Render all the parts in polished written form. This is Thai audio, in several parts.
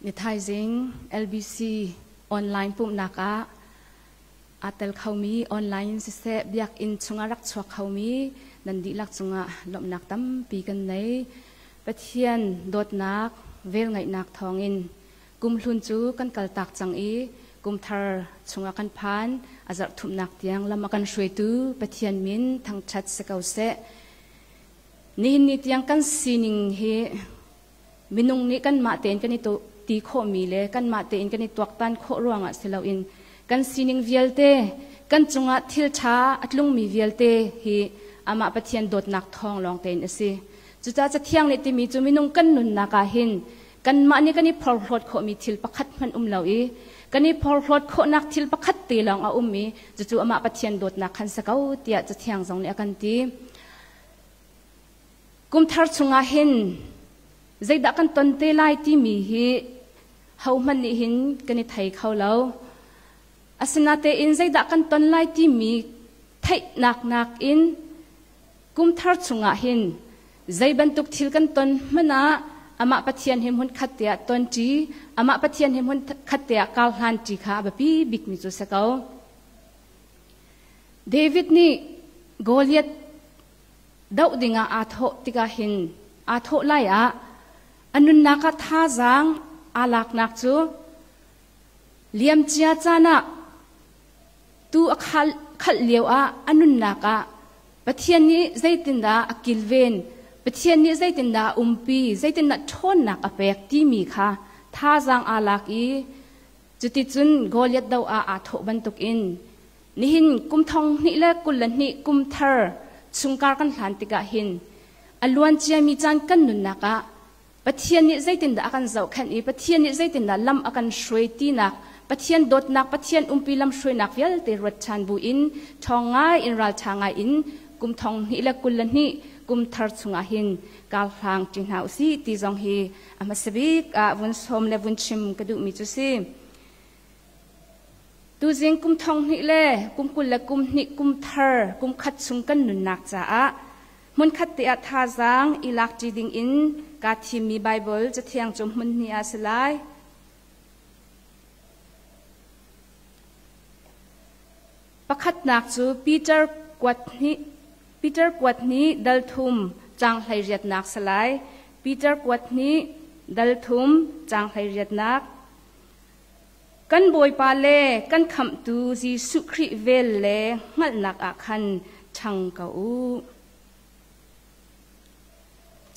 นิทายซิง LBC ออนไลน์ปุ่มนักอาเตลเขามีออนไลน์สิเสบยักอินชงรักชวกเขามีนันดีลักชงลมนักตั้มปีกันในปะเทียนโดดนักเวลไงนักทองอินกุมลุนจูกันกัลตักจังอีกุมทาร์ชงกันพานอาจจะทุบนักเตียงลำกันช่วยตูปะเทียนมินทั้งชัดสกาวเสนี่นิเตียงกันซีนิงเฮมินุงนี้กันมาเตียนกันนี่ตัวตีโคมีเลยกันมาเตียนกันนี่ตัวตันโครวงสิเราอินกันซีนิงเวลเตกันจงทิลชาอัดลุงมีเวลเตฮีอามาปะเทียนโดดนักทองลองเตียนสิจุดจะเที่ยงนี่ที่มีจุมินุงกันนุนนักหินกันมานี่กันนี่พอลโคโคมีทิลประคัดมันเราอีกันนี่พอลโคโคนักทิลประคัดตีลองเอามีจู่อามาปะเทียนโดดนักขันสกาวเตียจะเที่ยงตรงนี้กันตีกุมทาร์ชงหินใจดักกันตนเตลัยที่มีฮีเขามันนี่หินกันนี่ไทยเขาแล้วอาสนะเตอินใจดักกันตนไลที่มีไทยนักอินกุมทาร์ชงหินใจบรรทุกทิลกันตนมันนะอามาปะเทียนเห็นหุ่นขัดเตะตนจีอามาปะเทียนเห็นหุ่นขัดเตะกาลฮันจีค่ะแบบพี่บิ๊กมิจูสกาวเดวิดนี่โกลิตดาวดิงอาโถติกาหินอาโถไลอันนุนนักท่าจังอาลักนักจูเลียมเจียจานะตูขัดเลียวอันนุนนักปะเทียนนี้ใจตินดาอักิลเวนปะเทียนนี้ใจตินดาปีใจตินดาชนนักอเปกที่มีค่ะท่าจังอาลักอีจุดที่จุนโกลิตดาวอาโถบรรทุกอินนี่หินกุมทองนี่เล็กกุลนี่กุมเธอชุงการกันหลานติกาหินอลวนเจียมีจานกันนุนนักปะเทียนนี้ใจตินดากันเจ้าขันอีปะเทียนนี้ใจตินดาลำกันช่วยตีนักปะเทียนโดดนักปะเทียนปีลำช่วยนักเวลเตรดชันบุอินทองง่ายอินรัลทางง่ายอินกุมทองนี่เล็กกุลนี่กุมทาร์ชุงหินกาลทางจินหาอุสีตีจงฮีอามาสบิกวุนสมเลวุนชิมกระดูมิจุซีดูจิงกุมทองนี่เล่กุมกุลและกุมนี่กุมทาร์กุมขัดชุงกันนุนนักจ้ามันขัดเตะท่าจังอิลักจีดิงอินกาทีมีไบเบิลจะเที่ยงจมมันนี่อาสลายประคัดนักจูปีเตอร์กวดนี้ดัลทุมจางไหลเรียดนักสลายปีเตอร์กวดนี้ดัลทุมจางไหลเรียดนักกันบอยปาเล่กันคำตูจีสุคริเวลเล่งัดนักอาคันชังเกา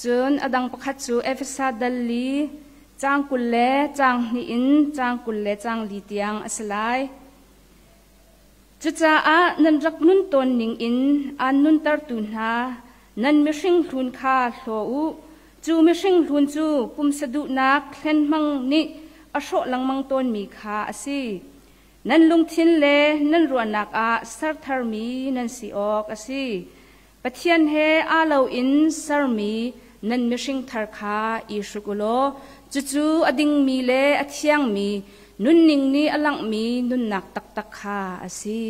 จนอดังประคัดจูเอฟซาดัลลีจางกุลเล่จางนีอินจางกุลเล่จางลีเตียงอสลายจุจ้านันรักนุนตนนิงอินอันนุนตร์ตุนหานันมิชิงลุนคาโลอูจูมิชิงลุนจูปุ่มสะดุนักเล่นมังนี่อโศลังมังตนมีคาอสินันลุงทินเลนันรวนนักสาร์ทาร์มีนันสีออกอสิปะเทียนเฮอาเลวอินสาร์มีนันมิชิงทาร์คาอิสุกุโลจู่อดิงมีเลอเทียงมีนุนนิงนี้อลังมีนุนนักตักคาอสิ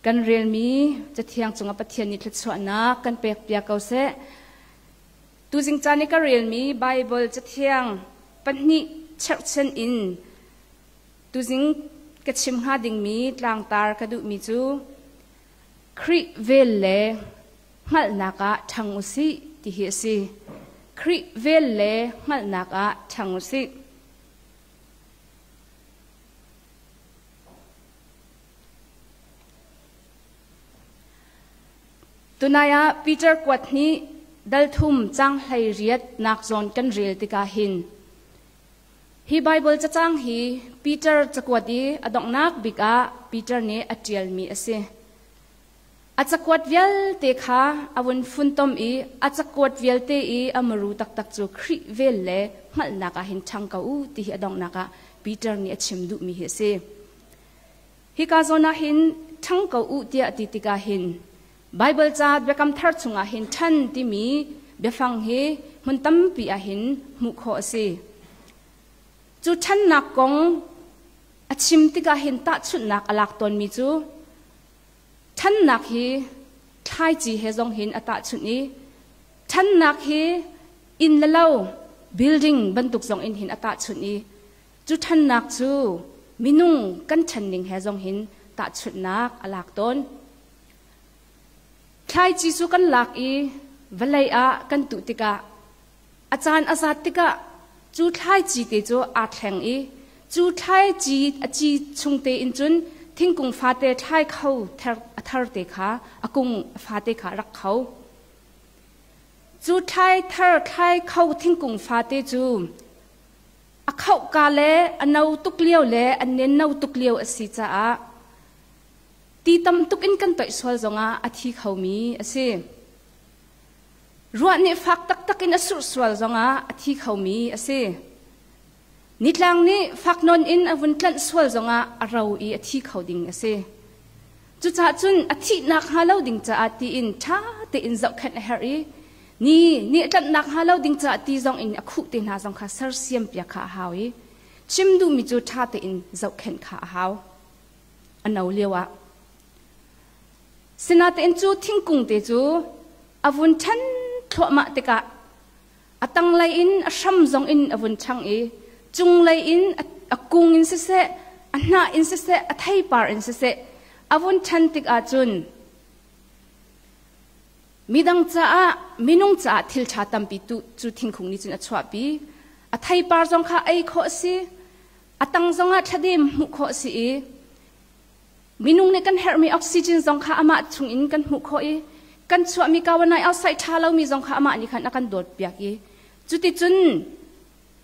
กันเรียนมีจะเทียงจงปะเทียนนิทสวนักกันเปียกเปียกเอาเสตูจิงจานิก็เรียนมีไบเบิลจะเทียงปัญญิเชิดเชนอินตูจิงกระชิมหาดิ่งมีลางตากระดูมีจูคริเวลเล่หัลนักทังอุสิที่เฮสิคริเวลเล่หัลนักทังอุสิตุนายาปีเตอร์กวดนี้ดัลทุมจังไหลเรียดนักจอนกันเรียลติกาหินฮีไบเบิลจะจังฮีปีเตอร์จะกวดดีอดอกนักบิกาปีเตอร์นี้อัจเจลมีอสิอาจจะกวดเวลเตค่ะอวันฟุนตอมอีอาจจะกวดเวลเตอีอมรูตักจูคริเวลเล่มัลนักหินชังกาอูที่อดอกนักปีเตอร์นี้อัจฉิมดุมีเฮสิฮีกาโซนาหินชังกาอูที่อติติกาหินไบเบิลจัดเบคำทัดสุงหินทันที่มีเบฟังเฮมันตั้มปีหินมุขอสิจูทันนักกงอาชิมติกาหินตัดชุดนักอลักตนมีจูทันนักฮีทายจีเฮจงหินอตัดชุดนี้ทันนักฮีอินละเล่า building บรรทุกซองอินหินอตาชุดนี้จุดทันนักจูมินุ่งกันชันนิงเฮซองหินตาชุดนักอลากต้นใครจีสุกันหลักอีวัลัยอากันตุติกะอาจารย์อาซาติกะจูใครจีเตจูอาแข่งอีจูใครจีชุงเตอินจุนทิ้งกุงฟาเตใครเขาทาร์เตขาอากุงฟาเตขารักเขาจูใครทาร์ใครเขาทิ้งกุงฟาเตจูอาเขากาเลอันนาตุกเลี้ยวเลอันเน้นนาตุกเลี้ยวสิจ้าตีตำตุกินกันต่อยสวลจงอาทิเขามีสิรัวนี่ฟักตักอินอสุสวลจงอาทิเขามีสินิดลังนี่ฟักนนอินอวุนกันสวลจงเราอีอาทิเขาดิ่งสิจุจ้าจุนอาทินักฮาเลาดิ่งจ้าตีอินท่าตีอินจะขันเฮรีนี่จัดนักฮาเลาดิ่งจ้าตีจงอินคุตินาจงข้าเสร์เซียมเปียข้าหาวิชิมดูมิจูท่าตีอินจะขันข้าหาวอันเอาเลียวะสินาเตนจูทิ้งกุงเตจูอวุนชันทวมาเตกะอตังไลอินอชัมจงอินอวุนชังอีจุงไลอินอกุงอินเสะอันนาอินเสะอไทยปาร์อินเสะอวุนชันติกาจุนมิดังจ้ามินุงจ้าทิลชาตัมปิตุจูทิ้งกุงนี้จุนอชวบีอไทยปาร์จงข้าไอโคสิอตังจงอาทะเดมมุโคสิมินุงเนี่ยกันเฮร์มีออกซิเจนจงข้าอามาชุงอินกันหุกโคอีกันชัวมีกาวันไหนเอาใส่ชาเรามีจงข้าอามานี่ขันนักันโดดเปียกีจุดที่จุน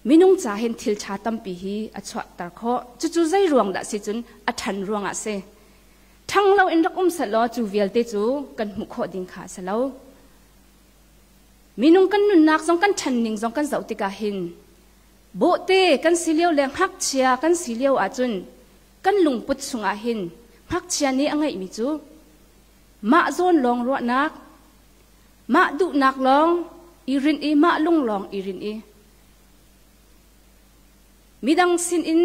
มินุงจ่าเห็นทิลชาตัมปีฮีอัชวตาร์โคจู่ใจรวงดัสิจุนอัชันรวงอาเซทั้งเราอินรักสลอจูเวลเตจูกันหุกโคดิ่งขาสลอมินุงกันนุนนักจงกันชันนิงจงกันเจ้าติกาหินโบเตกันสิเลียวแรงฮักเชียกันสิเลียวอาจุนกันลุงปุดสุงอาหินพักเชียนี้อังไงมิจูมาโซนลองรัวนักมาดุนักลองอิรินอีมาลุงลองอิรินอีมิดังสินอิน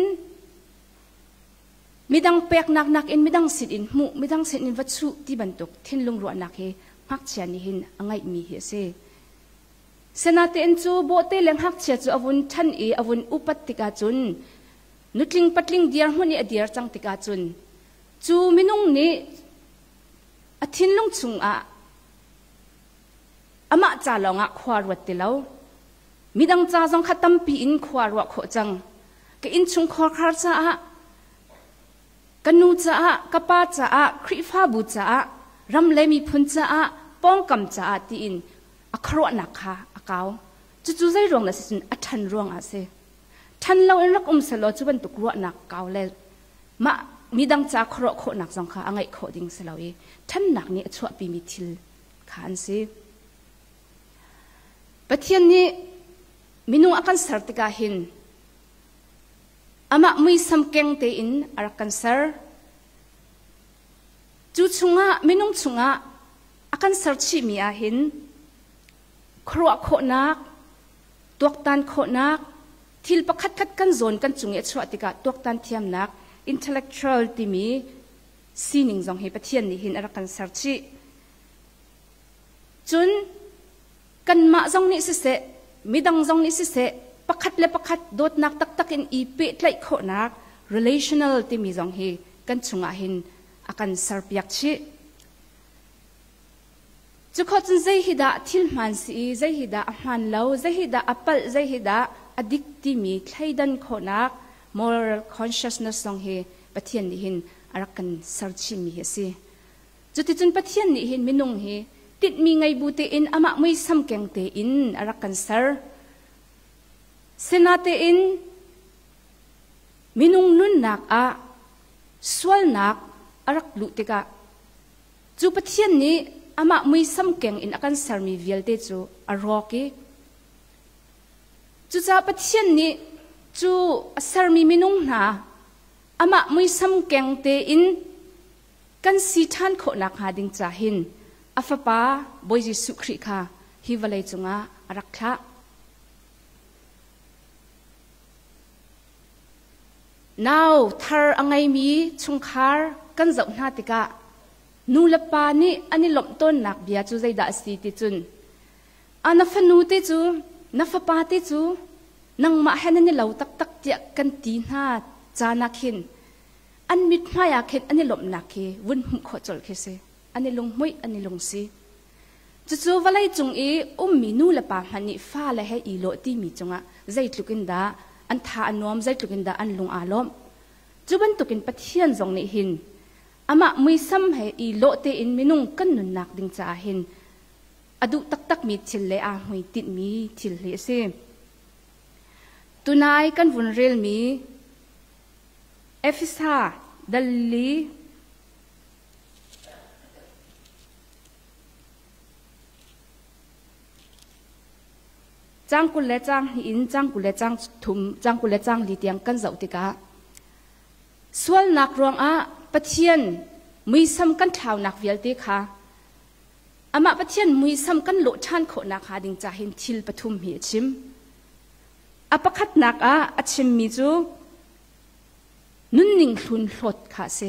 มิดังเปกนักอินมิดังสินอินมุมิดังสินอินวัตถุที่บรรทุกทิ้งลุงรัวนักเฮพักเชียนี้หินอังไงมีเฮเซเสนาเตนจูโบเตเลงพักเชียจูอวุนทันอีอวุนอุปติกาจุนนุตลิงปัตลิงเดียร์มันนี่อเดียร์จังติกาจุนจูมินุงนี่อาทินลุงชุงอามาจ่าลองควารวัดเตลามิดังจ่าจงขัดตั้มปีอินควารวัดโคจังก็อินชุงควาคาร์จ่ากันนูจ่ากป้าจ่าคริฟ้าบุจ่ารำเลมีพุนจ่าป้องกำจ่าตีอินอัครวนักค่ะอากาวจู่ใจรวงละสินอัทันรวงอาเซทันเราเอ็นรักสลอจุบันตุกรวนักกาวเลมามีดังจากครอบครัวนักสงฆ์อังไงขอดิ่งสลายท่านนักนี้ชวปีมิทิลขันสิประเทศนี้มินุอากันสารติกาหินอามาไม่สำเกงเตอินอารักันสารจู่ชุงะมินุชุงะอากันสารชิมีอาหินครัวโคนักตัวตันโคนักทิลประคัดกันโซนกันจุงเอชวติกาตัวตันเทียมนักintellectual ที่มีสิ่งจงให้ประเทศนี้เห็นอะไรกันสักทีจนกันมาจงนี้สิเสมิดังจงนี้สิเสประคัดและประคัดโดดนักตักอินอีเปิดไหลโคนัก relational ที่มีจงให้กันชงอาหินอาการสับยักชีจุดข้อจนใจฮิดาทิลมันสีใจฮิดามันเล่าใจฮิดาอัปเปิลใจฮิดาอดิกที่มีใครดันโคนักmoral consciousness สองเฮปะเทียนนี่หินอารักกันสัร์ชิมีเฮสิจุดที่จุนปะเทียนนี่หินมินุงเฮติดมีไงบูเตอินอามาไม่ซ้ำแกงเตอินอารักกันสัร์เสนาเตอินมินุงนุนนักอาสวลนักอารักลุติกะจุปะเทียนนี่อามาไม่ซ้ำแกงอินอากันสัร์มีเวลเตจูอารอกีจุจ้าปะเทียนนี่จูสารมีมินุงนาอามาไม่ซ้ำแกงเตอินกันสีทันโคนักหาดิงจ่าหินอาฟป้าบอยจิสุคริค่ะฮิวเลจุงารักขะnow ทาร์อังไงมีชุงคาร์กันเจ้าหน้าติกะนูเลปานี่อันนี้หลบต้นนักเบียจูใจด่าสีติจุนอันนัฟนูติจูนัฟป้าติจู นังมาเห็นนี่เราตักเจียกันตีหน้าจานักหินอันมิดไม่อยากเห็นอันนี้หลบนักเฮวุ่นหุ่มขจลเคเสอันนี้ลงมุ้ยอันนี้ลงซีจู่ๆวันไรจงมีนู่ละป่ามันนี่ฟ้าเลยให้อีโลตีมีจงอ่ะใจตุกินดาอันท่าอันน้อมใจตุกินดาอันลงอารมณ์จู่บันตุกินปะเทียนจงนี่หินอามาไม่ซ้ำให้อีโลเตอินมินุ่งกันนุนนักดิ่งจ่าหินอดุตักมีทิลเลยอาหุยติดมีทิลเลยเสตุนายกันวุ่นเรลมีเอฟิซาดัลลีจ้างกุลเลจ้างอินจ้างกุลเลจ้างถุมจ้างกุลเลจ้างลีเตียงกันเจ้าติกาส่วนนักรวงปะเทียนมือซ้ำกันเท้านักเวียลตีค่ะอามาปะเทียนมือซ้ำกันโลชันโคนักหาดิ่งจ่าเห็นทิลปฐุมเหชิมอปะคัดนักอัชิมมิจูนุ่นนิ่งทุนหลดค่ะเส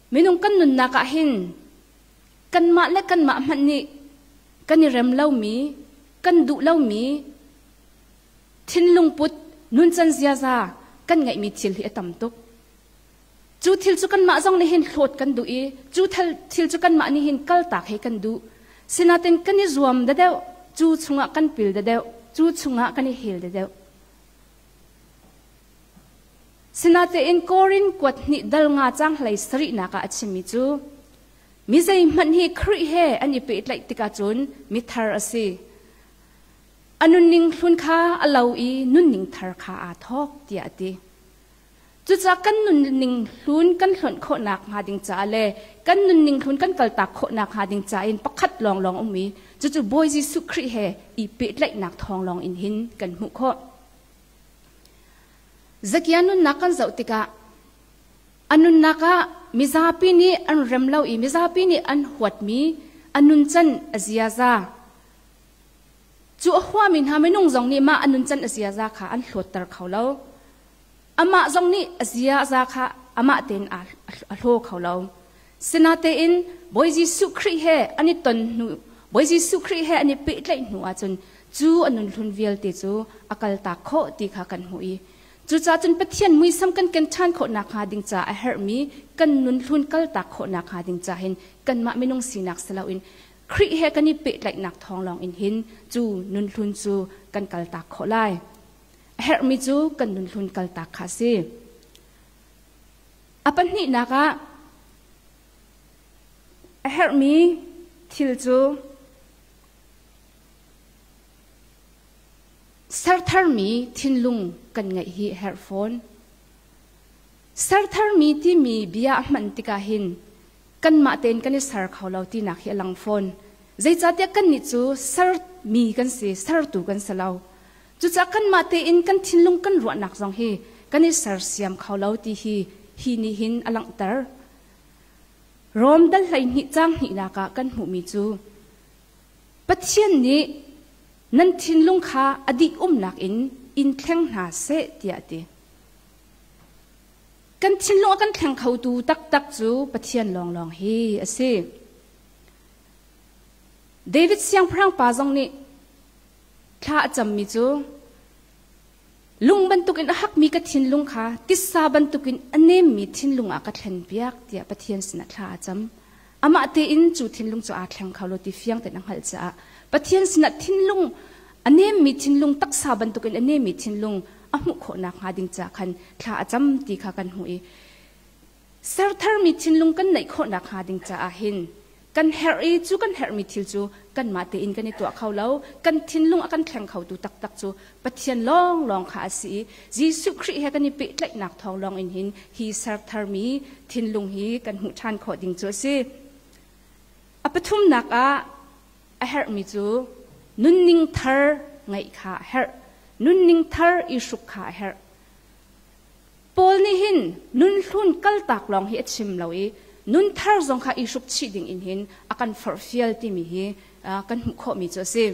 ไม่นุ่งกันนุนนักเห็นกันมาและกันมามันนี่กันนี่เริ่มเล่ามีกันดุเล่ามีทินลุงปุดนุ่นจันเสียซากันไงมีทิลที่ต่ำตุกจูทิลจุกันมาจงนี่เห็นหลดกันดุอีจูทิลจุกันมานี่เห็นกัลตากให้กันดุสินาเต็นกันนี่รวมเดาจูชงะกันปิลเดาจูชงะกันนี่เฮลเดาสินาเตอินโครินกวดนี่ดัลงาจังไหลสรินักอาชิมิจูมิใจมันฮีครีเฮอันนี้เป็นไหลติกาจุนมิทาร์สิอันนุนนิงทุนข้าอลาวอีนุนนิงทาร์ข้าอาทอกเตียตีจุดจากกันนุนนิงทุนกันหล่นโคนักหาดิงจ่าเล่กันนุนนิงทุนกันกัลตากโคนักหาดิงจ่าอินปักขัดลองอมีจู่บอยจิสุครีเฮอีเป็นไหลนักทองลองอินหินกันหุโคจักยานุนนักกันเจ้าติกาอันนุนนักมิซาปีนี้อันเริ่มเล่าอีมิซาปีนี้อันหวดมีอันนุนจันอาเซียซาจู่หัวมินหาไม่นุ่งจงนี่มาอันนุนจันอาเซียซาค่ะอันหลดตระเขาเล่าอามาจงนี่อาเซียซาค่ะอามาเต็นอาโลเขาเล่าสนาเตอินบอยจิสุครีเฮอันนี้ตนหนูบอยจิสุครีเฮอันนี้เปิดไหลหนูอาจนจู่อันนุนทุนเวียลเตจู่อากาลตาโคตีขากันหุยจู่จ้าจนปะเทียนมือซ้ำกันชันโคนักหาดิงจ่าเฮร์มีกันนุนทุนกัลตักโคนักหาดิงจ่าเห็นกันมาไม่นงสีนักสลาวินครีเฮกันนี่เปิดไหลนักทองลองอินหินจู่นุนทุนจู่กันกัลตักโคไลเฮร์มีจู่กันนุนทุนกัลตักขาซีอปันนี่นักเฮร์มีทิลจู่สารทาร์มีทินลุงกันไงฮีเฮร์โฟนสารทาร์มีที่มีเบียมันติกาหินกันมาเต็นกันนี่สารเขาเราที่นักเฮลังโฟนใจจัดยากันนี่จู่สารมีกันสิสารตูกันสลาวจู่จักกันมาเต็นกันทินลุงกันรัวนักจงฮีกันนี่สารเสียมเขาเราที่ฮีนี่หินอลังเตอร์รวมดัลไหลนิจังหินักกันหูมีจู่ปัจเจียนนี้นั่นทินลุงข้าอดีตนักอินแข่งหาเสตียตีกันทินลุงกันแข่งเขาดูตักจูปะเทียนลองเฮอเซเดวิดเสียงพรังปาจงนี่ข้าจำมิจูลุงบรรทุกินหักมีกับทินลุงข้าติสาบรรทุกินอันนี้มีทินลุงอากัดเห็นเบียกเตียปะเทียนสนัดข้าจำอามาเตอินจูทินลุงจูอาแข่งเขาโลติเฟียงแต่นังหัลจ้าปะเทียนสนัดทินลุงอันนี้มีทินลุงตักสาบันตุกันอันนี้มีทินลุงอามุขนักหาดิงจากขันข้าจำตีข้ากันหุยสารทาร์มีทินลุงกันไหนขนักหาดิงจากอาหินกันเฮรีจูกันเฮรมีทิลจูกันมาเตอินกันในตัวเขาแล้วกันทินลุงอากันแข่งเขาดูตักจูปะเทียนลองข้าสีจีสุครีเฮกันนี่เปิดไหลนักทองลองอินหินฮีสารทาร์มีทินลุงฮีกันหุชันขอดิงจูสิอปทุมนักเฮรมีจูนุนนิงทาร์ไงข้าเฮร์นุนนิงทาร์อิสุขข้าเฮร์ปอลนี่หินนุนทุนกัลตักลองเฮชิมเลวนุนทาร์จงข้าอิสุขชีดิงอินหินอากันฟอร์ฟิลที่มีกันหุขมีจ้าสิ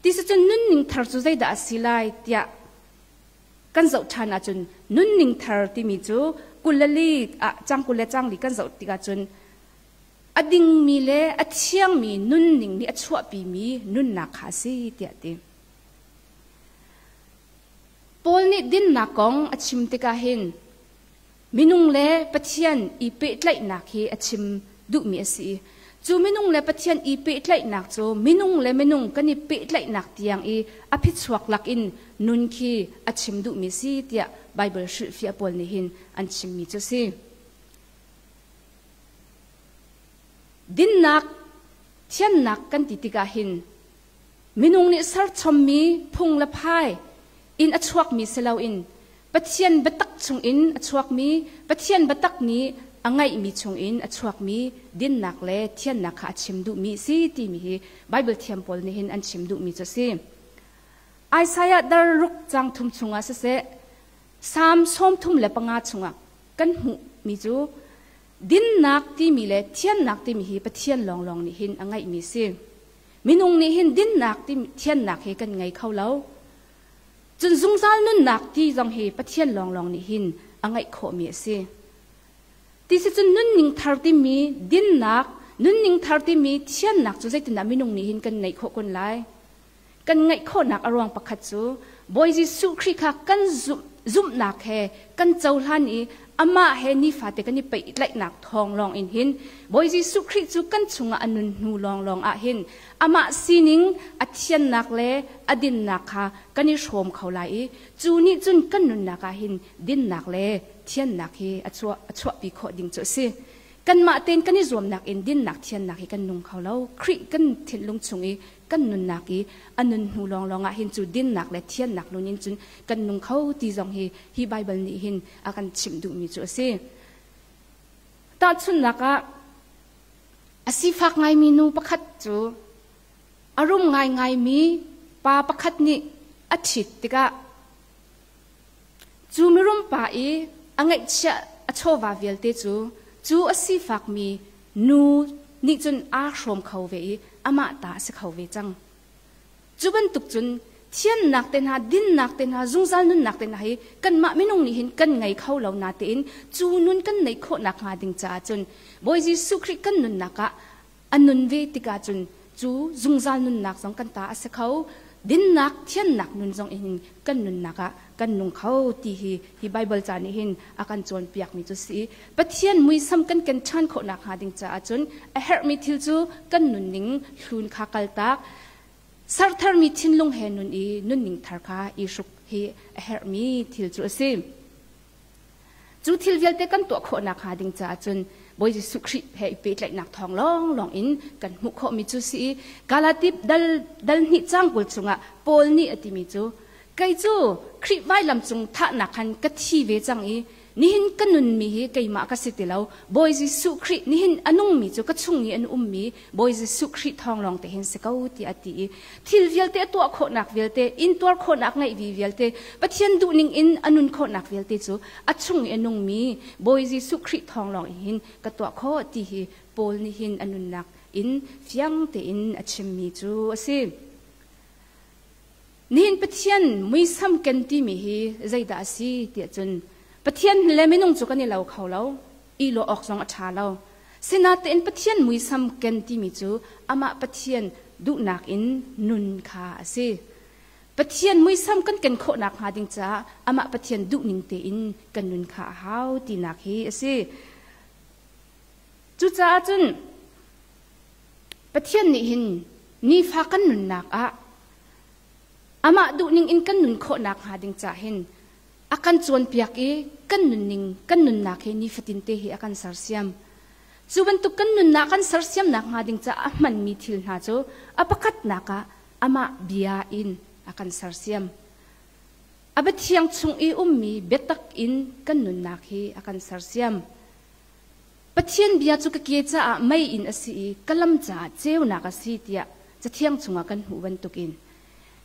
ที่สุดนุนนิงทาร์จูใจด่าสิไลที่กันจะชนะจนนุนนิงทาร์ที่มีจูกุลลีจังกุลจังลีกันจะติกาจน อดิ่งมีเลอเชียงมีนุ่นนิ่งนี่อชัวปีมีนุ่นนักขาสีเตียติปอลนี่ดินนักกองอชิมติกาเห็นมินุงเลปะเทียนอีเปตไลนักเฮอชิมดุมีสีจูมินุงเลปะเทียนอีเปตไลนักจูมินุงเลมินุงกันอีเปตไลนักเตียงอีอภิชวักลักอินนุนคีอชิมดุมีสีเตียไบเบิลชื่อฟิอาปอลนี่เห็นอันชิมมีจูสีดินนักเทียนนักกันติติกาหินมินุงนี่สัรชมมีพุงละพายอินอชวกมีเสลาอินปะเทียนบัตักชงอินอชวกมีปะเทียนบัตักนี้อังไงมีชงอินอชวกมีดินนักเลเทียนนักขาชิมดุมีสีตีมีไบเบิลเทียมปอลนี่หินอันชิมดุมีจะสีไอซายาดารุกจังทุมชงอาเสสามส้มทุมเลปังอาชงอากันหูมีจูดินนักที่มีเลเทียนนักที่มีฮีปะเทียนลองนี่หินอังไงมีสิมินุงนี่หินดินนักที่เทียนนักเฮกันไงเข้าเล่าจนซุงซาลนุ่นนักที่จังเฮปะเทียนลองนี่หินอังไงโคมีสิที่สิจนนุ่นนิงทาร์ที่มีดินนักนุ่นนิงทาร์ที่มีเทียนนักจุดใจตินามินุงนี่หินกันไงโคคนไลกันไงโคนักอรวงประคัตจูบอยจิสุคริกากันซุมนักเฮกันเจ้าหลานีอามาเฮนี่ฟาเตกันนี่ไปไล่หนักทองลองอินหินบอยจิสุคริจูกันชงอันนุนหูลองอาหินอามาซีนิงอัเทียนนักเลอดินนักค่ะกันนี่ชมเขาไล่จูนี่จุนกันนุนนักอาหินดินนักเลเทียนนักเฮอชัวปีโคดิงจุสิกันมาเต้นกันนี่รวมนักอินดินนักเทียนนักเฮกันนุ่งเขาเล่าคริกันทิ้งลงชงอีกันนุนนักอีอันนุนหูลองอาหินจูดินนักเลเทียนนักนุนินจุนกันนุ่งเขาตีจงฮีไบเบิลนี่หินอากันชิมดูมีจุสิตาชุนนักอะอาศิฟักไงมีนูประคัดจูอารมณ์ไงมีปาประคัดนี่อาทิตติกะจูไม่ร่มป่าอีอังไงเชื่อชอบว่าเวลเตจูอาศิฟักมีนูนี่จนอาชมเขาเวอามาตาสิเขาเวจังจูบันตุกจนเทียนนักเต็นหาดินนักเต็นหาซุงซาลนุนนักเต็นหากันมาไม่นงนี่เห็นกันไงเขาเหล่านาเต็นจูนุนกันในโคนักหาดิงจ่าจนบอยจิสุคริกันนุนนักะอันนุนเวติกาจนจูซุงซาลนุนนักสองกันตาสิเขาดินนักเทียนนักนุนจงเห็นกันนุนนักะกันนุงเขาตีฮีไบเบิลจานี่เห็นอาการจวนเปียกมีจุสีปะเทียนมุยซ้ำกันชันโคนักหาดิงจ่าจนเฮร์มิทิลจูกันนุนนิงลุนคากัลตากสารทาร์มีทิ้งลงเฮนุนอีนุนนิงทาร์คาอีสุกเฮเฮร์มีทิลจูสิจูทิลเวลเตกันตัวโคนักหาดิงจ่าจนบอยจิสุคริเฮอีเปตไหลนักทองลองอินกันมุขโคมิจูสีกาลาติบดัลนิจังกุลจุงะปอลนี่อติมิจูไกจูคริไว้ลำจุงท่านักขันกัทีเวจังอีนี่หินกันนุนมีเฮไกมากสิติเลาบอยจิสุครินี่หินอนุมีจูกัชุงนี่อันมีบอยจิสุคริทองลองเตหินสกาวติอติทิลเวลเตตัวโคนักเวลเตอินตัวโคนักไงวีเวลเตปะเทียนดูนิงอินอนุนโคนักเวลเตจูอัชุงอันมีบอยจิสุคริทองลองหินกัตัวโคติเฮปอลนี่หินอนุนักอินเฟียงเตอินอัชมีจูสินี่ปะเทียนไม่ซ้ำกันที่มีใจดาสีเตียจนปะเทียนเลไม่นุ่งจุกันนี่เราเขาเราอีโลออกสองอัชาเราเสนาเตนปะเทียนไม่ซ้ำกันที่มีจูอามาปะเทียนดุนักอินนุนคาสิปะเทียนไม่ซ้ำกันโคนักหาดิงจ้าอามาปะเทียนดุนิงเตอินกันนุนคาหาวตีนักเฮสิจูจ้าจนปะเทียนนี่หินนี่ฟ้ากันนุนนักอะอามาดูนิงอินกันนุนโคนักหาดิงจ่าเห็นอาการจวนเปียกกันนุนนิงกันนุนนักเฮนี่ฟตินเตhi akan sarsiamจูบันตุกันนุนนักกันsarsiamนักหาดิงจ่ามันมีทิลนาโจอปกัดนักอามาเบียอินakan sarsiamอาเทียงชงมีเบตักอินกันนุนนักเฮakan sarsiamปะเทียนเบียจุกเกียจ่าไม่อินอสีกลัมจ่าเจ้านักสีเตียจะเทียงชงกันหูวันตุกิน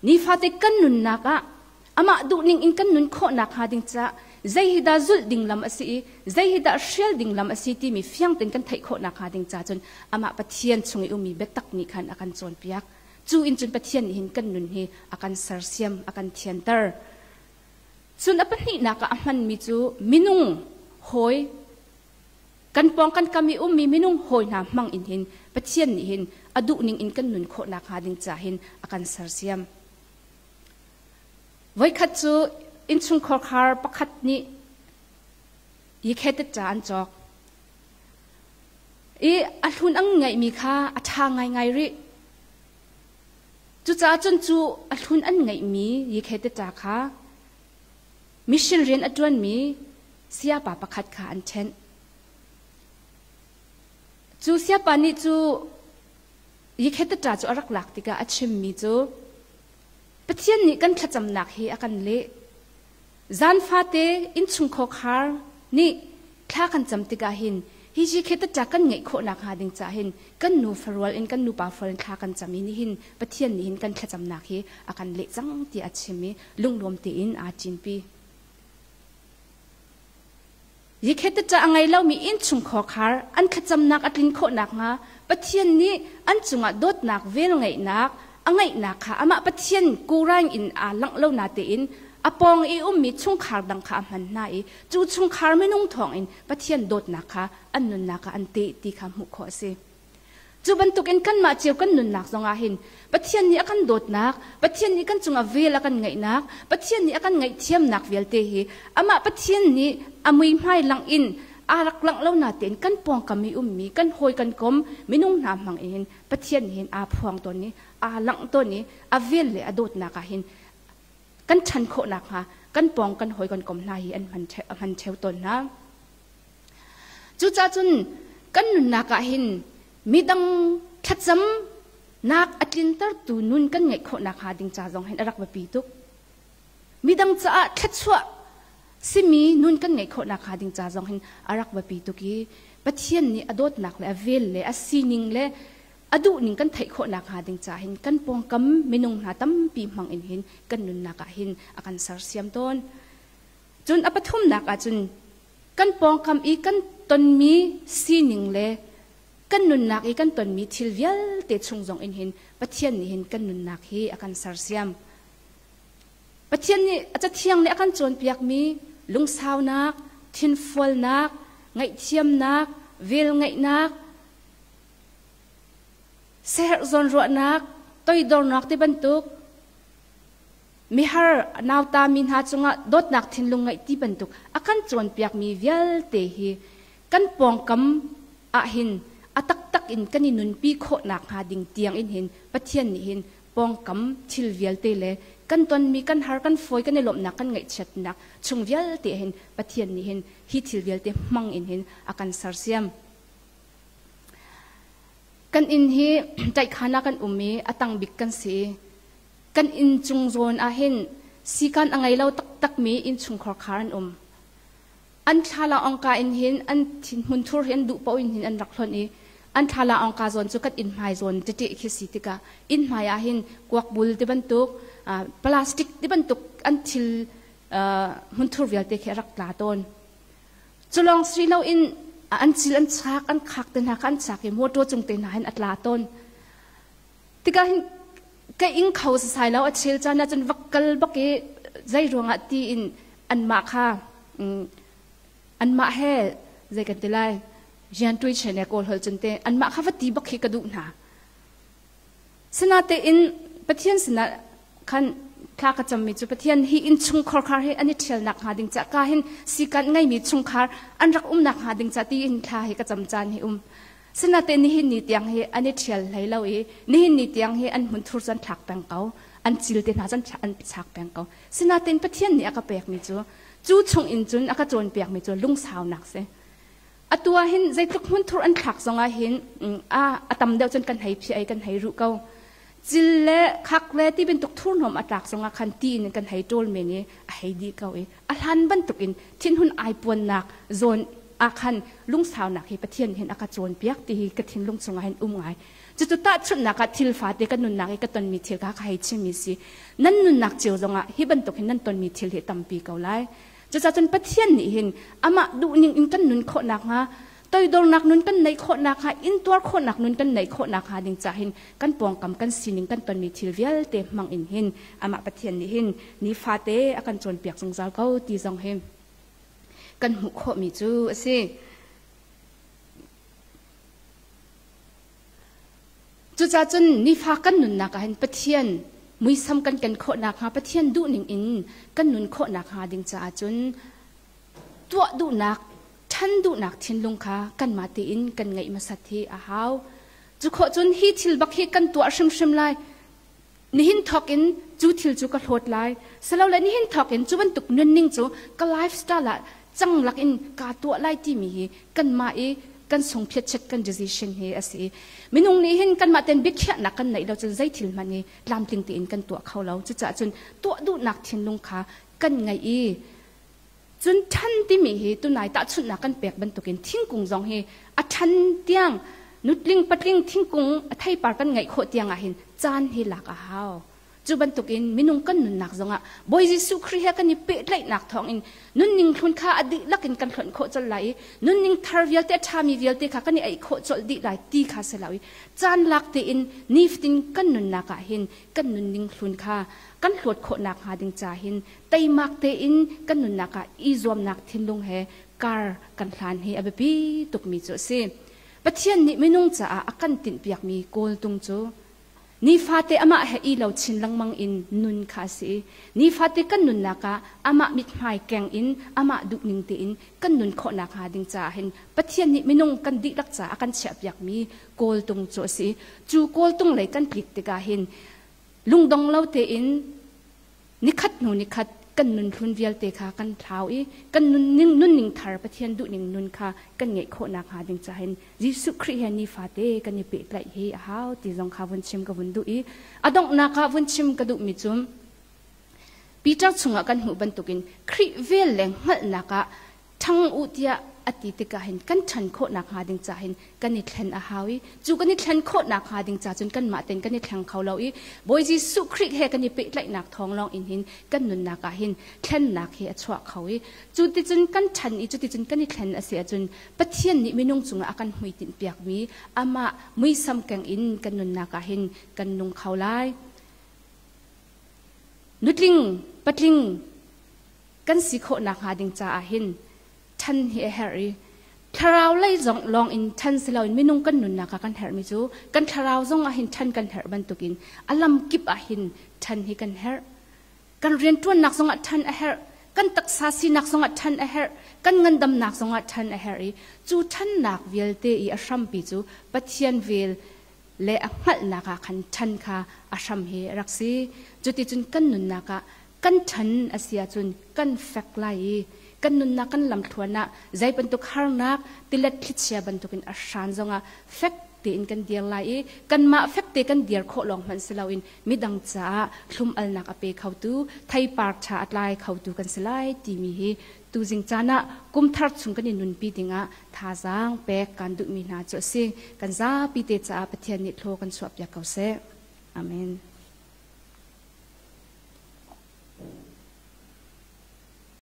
นี่ฟาเตกันนุนนักอามาดูนิงอินกันนุนโคนักหาดิงจ้าใจฮิดาจุลดิงลำอสีใจฮิดาเชียลดิงลำอสีที่มีเฟียงเป็นกันไทยโคนักหาดิงจ้าจนอามาปะเทียนชงมีเบตักนี่ขันอาการจวนเปียกจูอินจนปะเทียนหินกันนุนเฮอาการซาร์เซียมอาการเทียนเตอร์ส่วนอปนี่นักมันมีจูมินุงหอย กันปองกันกามีมีมินุ่งโหยน้ำมังอินหินปะเทียนนี่หินอดุนิงอินกันนุนโคนักหาดิงจ่าหินอากันสารเสียมไว้ขัดจูอินชุงคอคาร์ปักขัดนี้ยิ่งเฮ็ดจ่าอันจอกอัลหุนอังไงมีค่าอัฐางไงริจุจ่าจนจูอัลหุนอันไงมียิ่งเฮ็ดจ่าค่ะมิชเรียนอัดวนมีเสียป่าปักขัดค่ะอันเช่นจูเสียปานิจูยิ่งเฮ็ดจ่าจูรักหลักติกาอัจฉริจูปะเทียนนี้กันขจำหนักเฮอากันเละจานฟาเตอินชุงโคคาร์นี่ข้ากันจำติกาหินฮิจิเฮ็ดจ่ากันไงโคนักหาดิงจ่าหินกันนูฟาร์วลอินกันนูปาฟาร์ข้ากันจำอินหินปะเทียนนี้หินกันขจำหนักเฮอากันเละจังตีอัจฉริลุงรวมตีอินอาจินปียิ่งเฮ็ดจ่าไงเล่ามีอินชุงโคคาร์อันขจำหนักอัดลินโคนักงาปะเทียนนี้อันจุงอ่ะโดดหนักเวลไงนักอังไงนักค่ะอามาปะเทียนกูร่างอินอาลังเล่านาเตอินอปองมีชุงคาร์ดังค่ะมันน่าจูชุงคาร์ไม่นุ่งทองอินปะเทียนโดดนักค่ะอันนุนนักอันตีคำหุขอสิจูบันตุกอินกันมาเจียวกันนุนนักสองอาหินปะเทียนนี้อากันโดดนักปะเทียนนี้กันจุงอ่ะเวลอากันไงนักปะเทียนนี้อากันไงเทียมนักเวลเตหีอามาปะเทียนนี้อามุยไม่ลังอินอารักลังเล่านาเตนกันปองกับมีกันหอยกันกลมไม่นุ่งน้ำมังเองปะเทียนเห็นอาพวงตัวนี้อาลังตัวนี้อาเวลเลยอาโดดนักเห็นกันชันโคนักฮะกันปองกันหอยกันกลมนายอันมันเชวตนนะจุจ้าจุนกันนุนนักเห็นมีดังขัดจำนักอัดลินตร์ตูนุนกันไงโคนักฮะดิงจ้าจงเห็นรักแบบปีตุกมีดังจ้าขัดชัวสิมีนุนกันไงโคนักหาดิงจ่าจงเห็นอารักบะปีตุกี้ปะเทียนนี่อดดนักเลยอเวลเลยอซีนิงเลยอดุนิงกันไทยโคนักหาดิงจ่าเห็นกันปองกำไม่นุ่งหาตั้มปีมังเห็นกันนุนนักเห็นอาการสารเสียมต้นจนอปทุมนักจนกันปองกำอีกันตนมีซีนิงเลยกันนุนนักอีกันตนมีทิลเวลเตชงจงเห็นปะเทียนนี่เห็นกันนุนนักเฮอาการสารเสียมปะเทียนนี่อาจจะเที่ยงเนี่ยอาการจนเปียกมีลุงสาวนักทินฟอลนักไงเทียมนักเวลไงนักเสือจนรัวนักตัวดอนนักที่บรรทุกมีฮาร์นาวตามินหาจงะดดนักทินลุงไงที่บรรทุกอาการจนเปียกมีเวลเตหีกันปองกำอาหินอาตักอินกันนินุนปีโคนักหาดิ่งเตียงอินเห็นปะเทียนนี่เห็นปองกำทิลเวลเตเลกันตอนมีกันหากันฝอยกันในหลบนักกันไงเช็ดนักชงเวลเตเห็นปะเทียนนี่เห็นฮิทิลเวลเตมังอินเห็นอาการสารเสียมกันอินฮีใจขานากันมีอตังบิกกันสีกันอินจุงโซนอาเห็นสีกันอังไงเราตักมีอินชุงคอคารันอันทาลาองกาอินเห็นอันทินมุนทูร์เห็นดุปอินเห็นอันรักลนี้อันทาลาองกาโซนจุกัดอินไมโซนติคิสิติกาอินไมอาเห็นกวักบุลที่บรรทุกพลาสติกที่บรรทุกอันทิลมุนทูร์เวลเตะรักลาตนจุลองสรีเราอินอันจิลอันชักอันขักเตนักอันชักยัมัวตัวจงเตนักอันลาตนติกาหินก็อิงเขาสายแล้วอันเชลจานะจนวักกลบักเกใจรวงอันตีอินอันมาค่ะอันมาเฮใจกันติไลยันตุยเชนเนโกลฮอลจนเตอันมาค่ะวัดตีบักเฮกระดูกนะสนาเตอินปะเทียนสนาขันข้าก็จำมีจุปะเทียนฮีอินชุงคอร์คาร์ให้อันนี้เทลนักหาดิงจะก้าเห็นสิกันไงมีชุงคาร์อันรักนักหาดิงจะตีอินข้าให้ก็จำจานให้สนาเตนี่หินนิตยังให้อันนี้เทลให้เรานี่หินนิตยังให้อันหุ่นทุรจันทักแปงเกาอันจิลเตน่าจันอันชักแปงเกาสนาเตนปะเทียนนี่อากาเปียกมีจูชงอินจุนอากาโจนเปียกมีลุงสาวนักเสอตัวเห็นใจทุกหุ่นทุรอันทักสองเห็นอตำเดียวจนกันให้พี่ไอกันให้รู้เกาจิลเล่คักเล่ที่เป็นตุกทุนหอมอัตรักสงคันตีนกันให้โจลเมนี่ให้ดีเกาอัลฮันบันตุกินทิ้นหุ่นไอปวนนักโซนอาคันลุงสาวนักให้ปะเทียนเห็นอากาศโจนเปียกตีกระทิ้นลุงสงเห็นไงจุดตัดชุดนักทิลฟ้าเด็กกันนุนนักให้กตนมีเทียกให้ชิมิสินั่นนุนนักเจียวสงฮิบันตุกินนั่นตนมีเทียเหตัมปีเกาไลจะจนปะเทียนนี่เห็นอามาดูนิ่งอินกันนุนโคนักฮะตัวดองนักนุนกันในโคนักฮะอินตัวโคนักนุนกันในโคนักฮะดิ่งจะเห็นกันปองกำกันสินิงกันตอนมีทิลเวลเตมังอินเห็นอามาปะเทียนนี่เห็นนี่ฟาเตอากันจนเปียกสงสารเขาตีจงเห็นกันหุโคมีจูสิ จุจ้าจนนิฟ้ากันนุนนักเห็นปะเทียนมุยซ้ำกันโคนักหาปะเทียนดูหนิงอินกันนุนโคนักหาดิงจ้าจนตัวดูนักท่านดูนักเทียนลงค่ะกันมาตีอินกันไงมาสัตย์อาหาวจุโคจนฮีทิลบักฮีกันตัวชิมไลนี่หินทอกอินจูทิลจูก็โหดไลสลาวเลยนี่หินทอกอินจูบันตุกนุ่นนิ่งจูก็ไลฟ์สไตล์ละจังหลักอินกาตัวไลที่มีกันมากันส่งเพียรเช็ดกัน decision เฮอสิมินุงนี้เห็นกันมาเต็นบิ๊กแค่นักกันไหนเราจะใจถิ่นมันนี่ลามติงตีนกันตัวเขาเราจะจะจนตัวดูนักเทียนลงขากันไงจนท่านที่มีตัวไหนตาชุดนักกันเปียกบรรทุกินทิ้งกุงจงเฮอัทันเตียงนุดลิงปัดลิงทิ้งกุงไทยปาร์กันไงโคเตียงเห็นจานเฮลักอาหาวจูบันตุกินมินุงกันนุนนักจงบอยจิสุครีฮกันนี่เปิดไล่นักทองอินนุนนิงคุณค่าอดีตลักอินกันขนโคจลไหลนุนนิงทาร์เวลเตทามีเวลเตค่ะกันนี่ไอโคจลดีไหลตีค่ะเสลาวิจานลักเตอินนิฟตินกันนุนนักเห็นกันนุนนิงคุณค่ากันหลดโคนักหาดิงจ่าเห็นไตมักเตอินกันนุนนักอีจวมนักทิ้งลงเฮการกันพลานเฮอเบบีตุกมีโจเซปะเทียนนี่มินุงจ่าอากันตินเปียกมีโกลตุงโจนี่ฟาเตอามาเฮอีเหล่าชินลังมังอินนุนคาสีนี่ฟาเตกันนุนนักอามามิดหายแกงอินอามาดุนิงเตอินกันนุนโคนักหาดิงจ่าเห็นปะเทียนนี่มินุงกันดิรักจ่ากันเฉียบอยากมีโกลตุงโจสีจูโกลตุงเลยกันปลิกเตกาเห็นลุงดองเล่าเตอินนิคัดหนูนิคัดกันนุนทุนเวียลเตค่ะกันเท้ากันนุนนิ่งทาร์ปะเทียนดุนิงนุนค่ะกันเงยโคนักหาดิงจ่าเห็นยิสุคริเฮนี่ฟาเตกันนี่เปิดไหลเฮอาหาวตีจงข้าวันชิมกับวันดุอดองนักข้าวันชิมกระดุมิจุมปีจักชงกันหูบันตุกินคริเวลแหลงหัดนักทั้งอุตยาอติติกาเห็นกันฉันโคนักหาดิงจ่าเห็นกันนี่แทนอาหาวจูกันนี่แทนโคนักหาดิงจ่าจนกันมาเต็นกันนี่แทงเขาเราบอยจิสุคริเฮกันนี่เปิดไหลนักทองลองอินหินกันนุนนักเห็นแทนนักเฮอชวเขาจูติจนกันฉันจูติจนกันนี่แทนอาเสียจนปะเทียนนี่ไม่นุ่งจุงอากันหุยตินเปียกมีอามามุยซ้ำแกงอินกันนุนนักเห็นกันนุ่งเขาไล่นุดลิงปัดลิงกันสิโคนักหาดิงจ่าเห็นท่านเฮรีทาราวไล่จงลองอินท่านสิเราอินไม่นุ่งกันนุนนักกันเฮรมิจูกันทาราวจงอาหินท่านกันเฮรบันตุกินอลัมกิบอาหินท่านเฮกันเฮรกันเรียนตัวนักจงอาท่านเฮรกันตักษาสีนักจงอาท่านเฮรกันเงินดำนักจงอาท่านเฮรีจูท่านนักเวลเตอีอาชัมปิจูปะเทียนเวลเละหัดนักขันท่านค่ะอาชัมเฮรักซีจุติจุนกันนุนนักกันท่านอาเซียจุนกันแฟกไลกันนุนนักกันลำทวนนะใจบรรทุกหางนักติเล็ดทิเชียบรรทุกินอาชานจงเฟกตีนกันเดียร์ไลกันมาเฟกตีกันเดียร์โคลองมันสลาวินมิดังจ้าลุมอัลนักอเปเขาตูไทยปาร์ชาอัดไลเขาตูกันสลายตีมีฮีตูจิงจานะกุมทัดสุงกันนุนปีดิงะท่าจางเปกกันดุมีนาจสิกันจ้าปีเตจ้าปะเทียนนิโลกันสวบยาเกาเซอาเมน